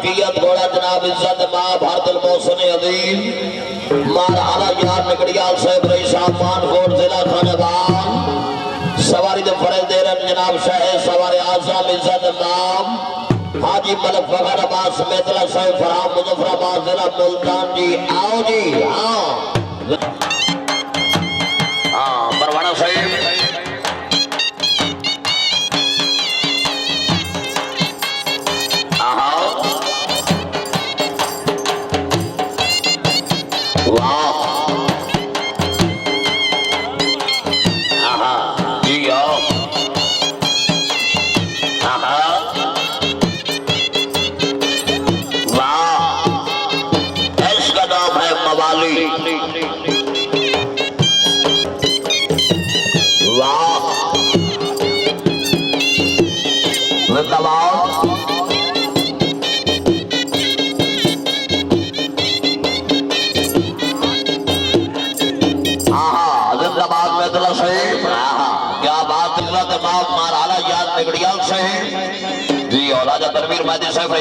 कैफियत घोड़ा जनाब इज्जत माँ भारतल मौसम अजीम मार आला यार निकड़ियाल साहब रही साहब मानकोट जिला खानबान सवारी दे फरज दे रहे जनाब शाह सवारी आजम इज्जत नाम हाजी मलक फखर अब्बास मेतला साहब फराम मुजफ्फराबाद जिला मुल्तान जी आओ जी हाँ बरवाना साहब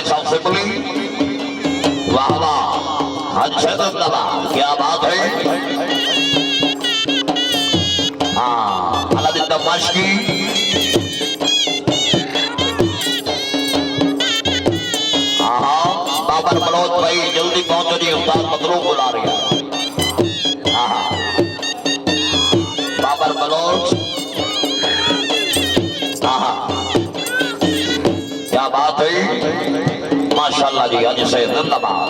सबसे बोली वाह वाह अच्छा क्या बात है हाँ अलादीन दमाश्की हाँ बाबर बलोच भाई जल्दी पहुंचो जी उस्ताद मतलूब बुला रही है हाँ बाबर बलोच हाँ क्या बात है माशाल्लाह जी आज से जिंदाबाद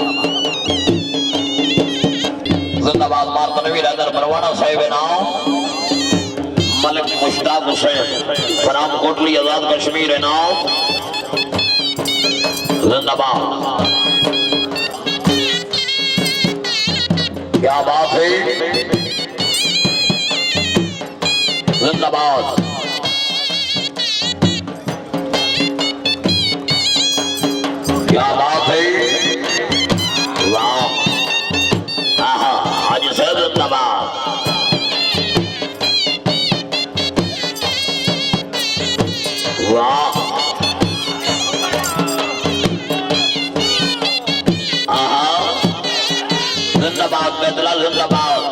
जिंदाबाद मारतनवीर हैदर बरवाना साहिब नाम मलिक मुश्ताक हुसैन फराम कोटली आजाद कश्मीर नाम जिंदाबाद क्या बात है जिंदाबाद क्या बात है वाह आज से जिंदाबाद वाह जिंदाबाद बेतला जिंदाबाद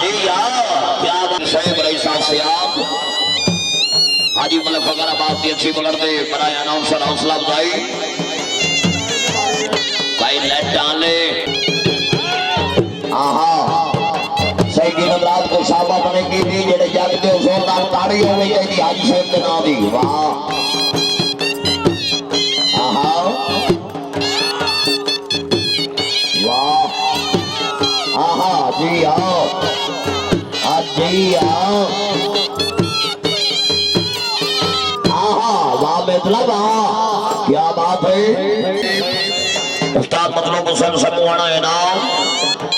जी क्या बात साहब रही साहब से आप हाजी मलक वगैरह बात की अच्छी पकड़ते बनाए अनाउंसर हौसला अफजाई भाई लेट डाले सही की नवरात को शाबा बने की थी जेड़े जागते हो जोरदार ताड़ी हो गई थी हाजी साहब के नाम दी वाह वाह जी आओ जी आओ क्या बात है उस्ताद मतलब हुसैन समूहाना है नाम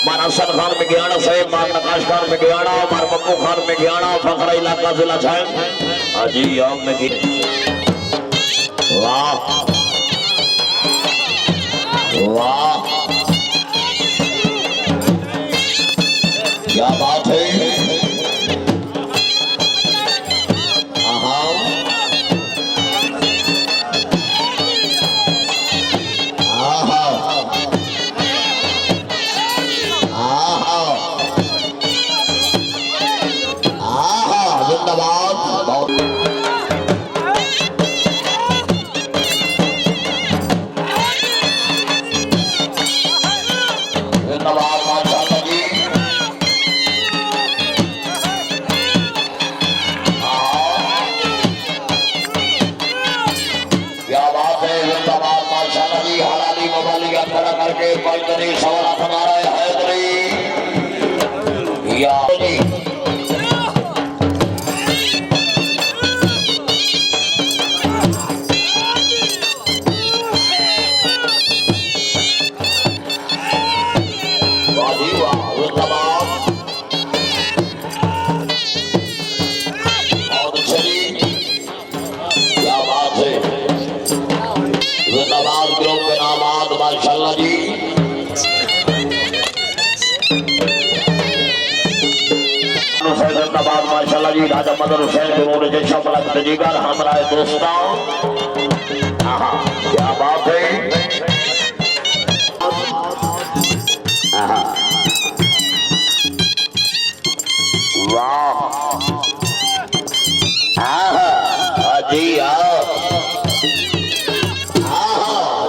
मार हसन खान में गयाना साहब मार नकाश खान में गयाना मार बब्बू खान में गयाना फखरा इलाका जिला छान जी हम में वाह वाह क्या बात है करके पलटनी सवाल हमारा हैदरी या माशाल्लाह जी हुसैन जिंदाबाद माशाल्लाह जी। राजा मदर हुसैन उन्होंने जैसा पलक जिगर हमारा दोस्तों। हाँ क्या बात है। वाह जी हाँ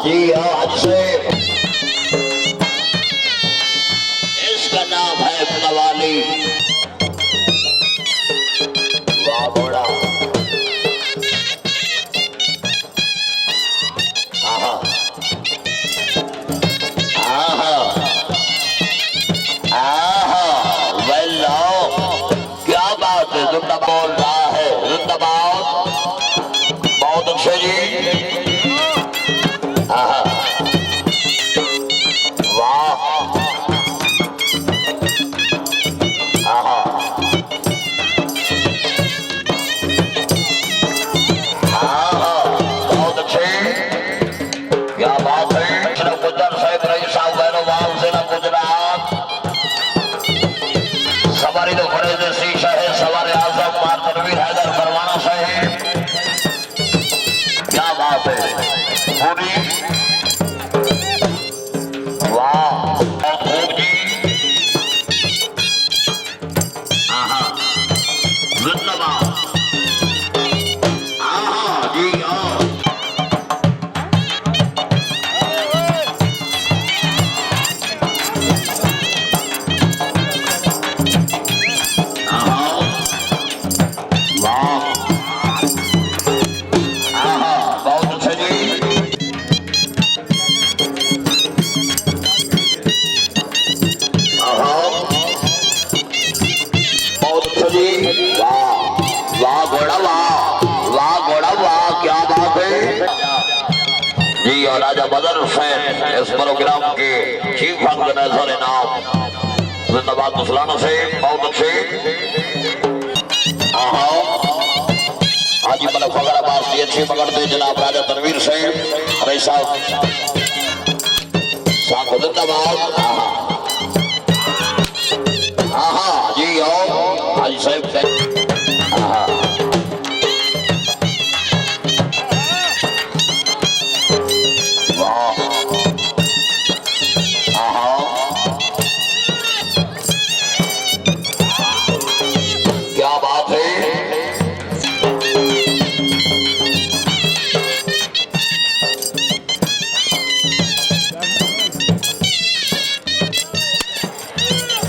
जी हाँ। आज से इसका नाम है कवाली। वाह बड़ा क्या बात है। जिंदा बोल रहा है जिंदाबाद। बहुत अच्छे जी। वाह बहुत अच्छे। क्या बात है। गुजर साहब रही साहब बैरोवाल जिला गुजरात। सवारी तो बड़े देसी शहर सवारे आजम मार तनवीर हैदर परवाना साहेब। क्या बात है पूरी। वाह बहुत खूब जी। जिंदाबाद। जी बहुत अच्छा जी। बहुत अच्छा जी। वाह वाह घोड़ा वाह वाह घोड़ा वाह। क्या बात है जी। और राजा मदर हुसैन इस प्रोग्राम के चीफ ऑर्गेनाइजर इनाम जिंदाबाद मुसलाना से। बहुत अच्छे। हाजी मलक फखराबाद की अच्छी पकड़ते जनाब राजा तनवीर से रई साहब साथ जिंदाबाद। जी आओ हाजी साहब। क्या बात है।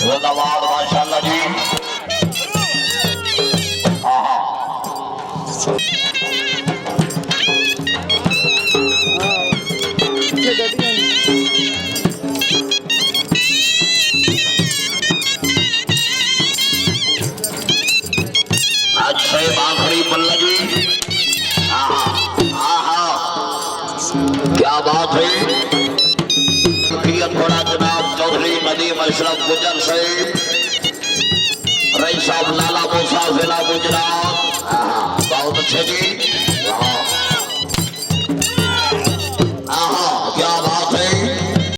जिंदाबाद माशाल्लाह जी। अच्छे आखिरी पल्ला जी। क्या बात है। थोड़ा जनाब चौधरी नदीम अशरफ गुजर से रई साहब लाला मूसा जिला गुजरात। बहुत अच्छे जी।